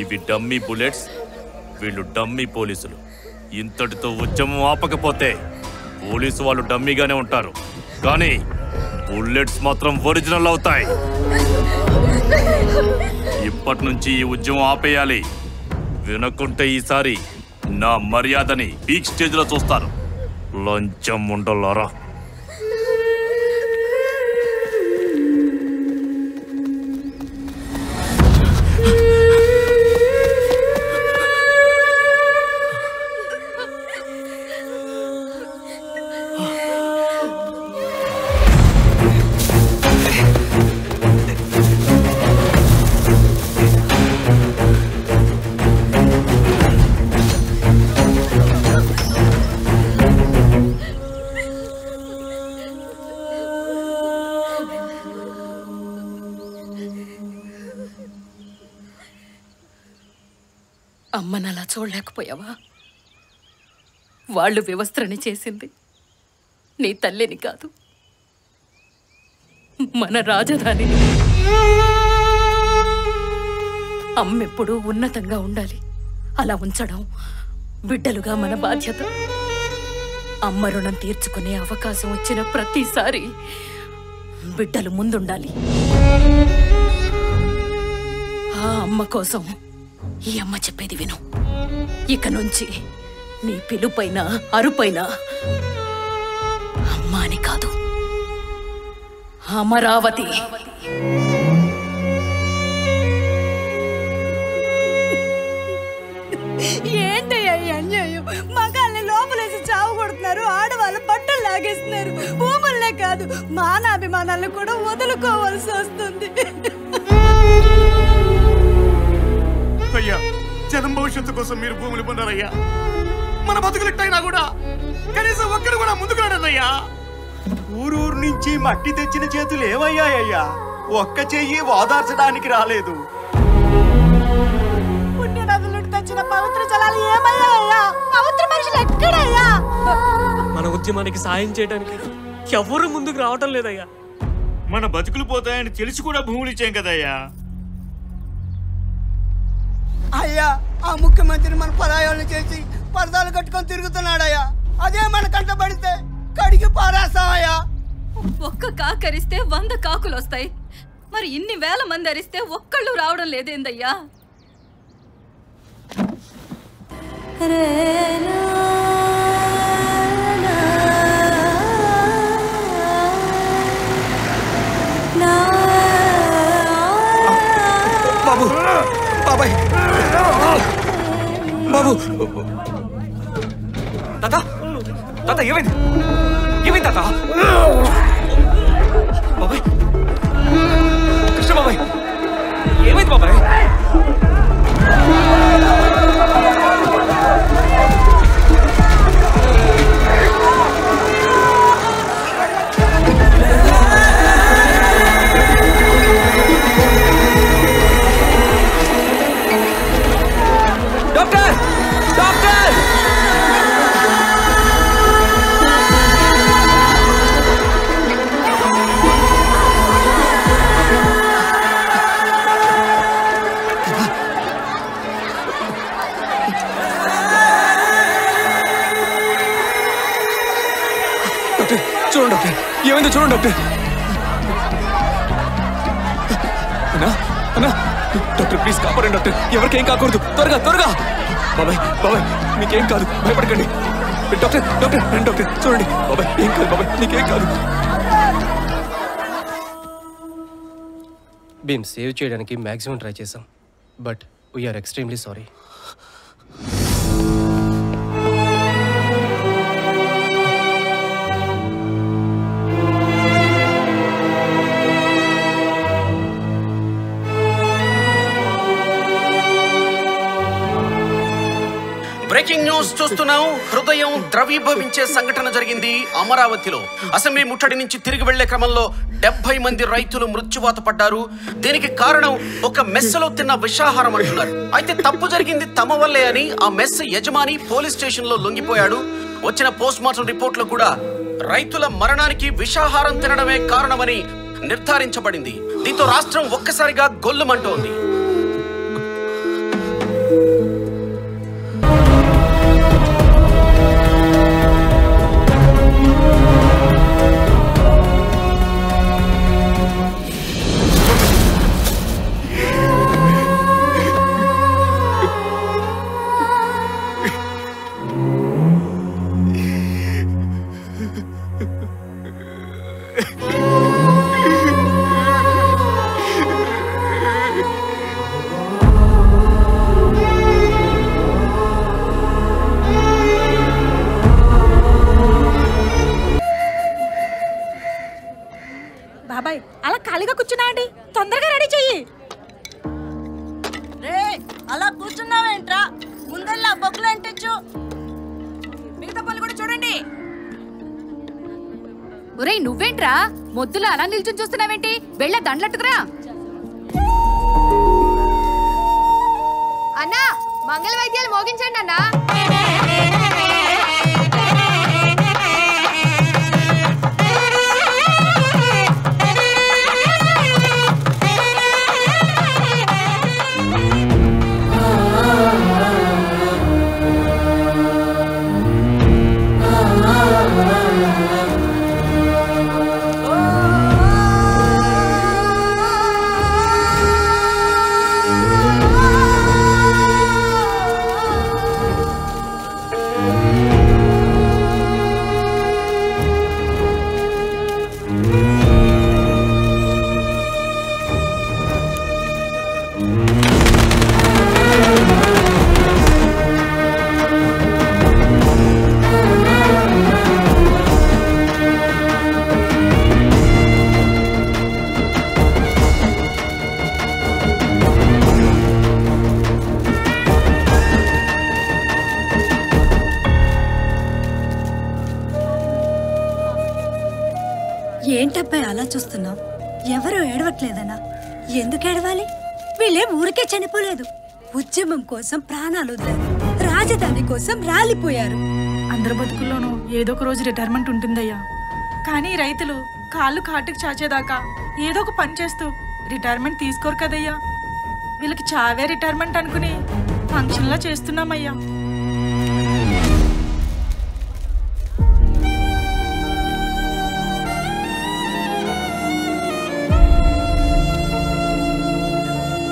ఇవి dummy bullets, వీళ్ళు dummy పోలీసులు. ఇంతటితో ఉద్యమం ఆపకపోతే పోలీసు వాళ్ళు డమ్మీగానే ఉంటారు, కానీ బుల్లెట్స్ మాత్రం ఒరిజినల్ అవుతాయి. ఇప్పటి నుంచి ఈ ఉద్యమం ఆపేయాలి. వినకుంటే ఈసారి నా మర్యాదని పీక్ స్టేజ్ లో చూస్తారు. లంచం ఉండలారా. అమ్మనలా చూడలేకపోయావా? వాళ్ళు వివస్త్రని చేసింది నీ తల్లిని కాదు, మన రాజధానిని. అమ్మెప్పుడూ ఉన్నతంగా ఉండాలి. అలా ఉంచడం బిడ్డలుగా మన బాధ్యత. అమ్మ రుణం తీర్చుకునే అవకాశం వచ్చిన ప్రతిసారి బిడ్డలు ముందుండాలి. ఆ అమ్మ కోసం ఈ అమ్మ చెప్పేది విను. ఇక నుంచి నీ పిలుపైన అరుపైన అమ్మ అని కాదు, అమరావతి. ఏంటయ్యా ఈ అన్యాయం? మగాళ్ళని లోపలేసి చావు కొడుతున్నారు, ఆడవాళ్ళ బట్టలు లాగేస్తున్నారు. భూములనే కాదు మానాభిమానాలను కూడా వదులుకోవాల్సి వస్తుంది. అయ్యా, జనం భవిష్యత్తు కోసం మీరు భూములు పొందారయ్యా. మన బతుకులెట్టయినా కూడా కనీసం ఒక్కడు కూడా ముందుకు రాడయ్యా. ఊరూరు నుంచి మట్టి తెచ్చిన చేతులు ఏమయ్యాయ్యా? ఒక్క చెయ్యి ఓదార్చడానికి రాలేదు. పుణ్యనదుల నుండి తెచ్చిన పవిత్ర జలాలు ఏమయ్యాయ్యా? పవిత్ర మనుషులు ఎక్కడయ్యా? మన ఉద్యమానికి సాయం చేయడానికి ఎవరు ముందుకు రావటం లేదయ్యా. మన బతుకులు పోతాయని తెలిసి కూడా భూములు ఇచ్చాం కదయ్యా. అయ్యా, ఆ ముఖ్యమంత్రిని మన పరాయాలను చేసి పరదాలు కట్టుకొని తిరుగుతున్నాడయ్యా. అదే మన కంట పడితే కడిగి పారేస్తామయ్యా. ఒక్క కాకరిస్తే 100 కాకులు వస్తాయి. మరి ఇన్ని వేల మంది అరిస్తే ఒక్కళ్ళు రావడం లేదేందయ్యా? బాబు, బాబాయ్, బాబు, తాత, తాత ఏమైంది? ఏమైంది తాత? బాబాయ్, కృష్ణ బాబాయ్, ఏమైంది బాబాయ్? Doctor, doctor! డాక్టర్, చూడండి డాక్టర్, ఏమైందో చూడండి డాక్టర్. అన్నా, అన్నా, డాక్టర్ ప్లీజ్ కాపాడండి డాక్టర్, ఎవరికేం కాకూడదు, త్వరగా త్వరగా. బాబాయ్, బాబాయ్ మీకేం కాదు, భయపడకండి. డాక్టర్, డాక్టర్ రండి డాక్టర్, చూడండి. బాబాయ్ ఏం కాదు, బాబాయ్ నీకేం కాదు. మేము సేవ్ చేయడానికి మ్యాక్సిమం ట్రై చేసాం, but we are extremely sorry. Breaking news చూస్తున్నాం. హృదయం ద్రవీభవించే సంఘటన జరిగింది అమరావతిలో. అసెంబ్లీ ముట్టడి నుంచి తిరిగి వెళ్లే క్రమంలో 70 మంది రైతులు మృత్యువాత పడ్డారు. దీనికి కారణం ఒక మెస్సులో తిన్న విషాహారం అంటున్నారు. అయితే తప్పు జరిగింది తమ వల్లే అని ఆ మెస్ యజమాని పోలీస్ స్టేషన్ లో లొంగిపోయాడు. వచ్చిన పోస్ట్ మార్టం రిపోర్ట్ లో కూడా రైతుల మరణానికి విషాహారం తినడమే కారణమని నిర్ధారించబడింది. దీంతో రాష్ట్రం ఒక్కసారిగా గొల్లుమంటోంది. బాబాయ్ అలా ఖాళీగా కూర్చున్నా అండి, తొందరగా రెడీ చెయ్యి. రే అలా కూర్చున్నావేంట్రా, ముందల్లా బొక్కులు అంటించు. మిగతా పనులు కూడా చూడండి. ఒరేయ్ నువ్వేంట్రా మొద్దులో అలా నిల్చుని చూస్తున్నావేంటి? వెళ్ళ దండలట్టుకురా. అన్నా మంగళ వైద్యాలు మోగించండి అన్నా. ఏంటబ్బాయి అలా చూస్తున్నావు? ఎవరు ఏడవట్లేదనా? ఎందుకు ఏడవాలి? వీళ్ళేం ఊరికే చనిపోలేదు, ఉద్యమం కోసం ప్రాణాలు వదిలారు, రాజధాని కోసం రాలిపోయారు. అందరి బతుకుల్లోనూ ఏదో ఒక రోజు రిటైర్మెంట్ ఉంటుందయ్యా. కానీ రైతులు కాళ్ళు కాటుకు చాచేదాకా ఏదో ఒక పని చేస్తూ రిటైర్మెంట్ తీసుకోరు కదయ్యా. వీళ్ళకి చావే రిటైర్మెంట్ అనుకుని ఫంక్షన్లా చేస్తున్నామయ్యా.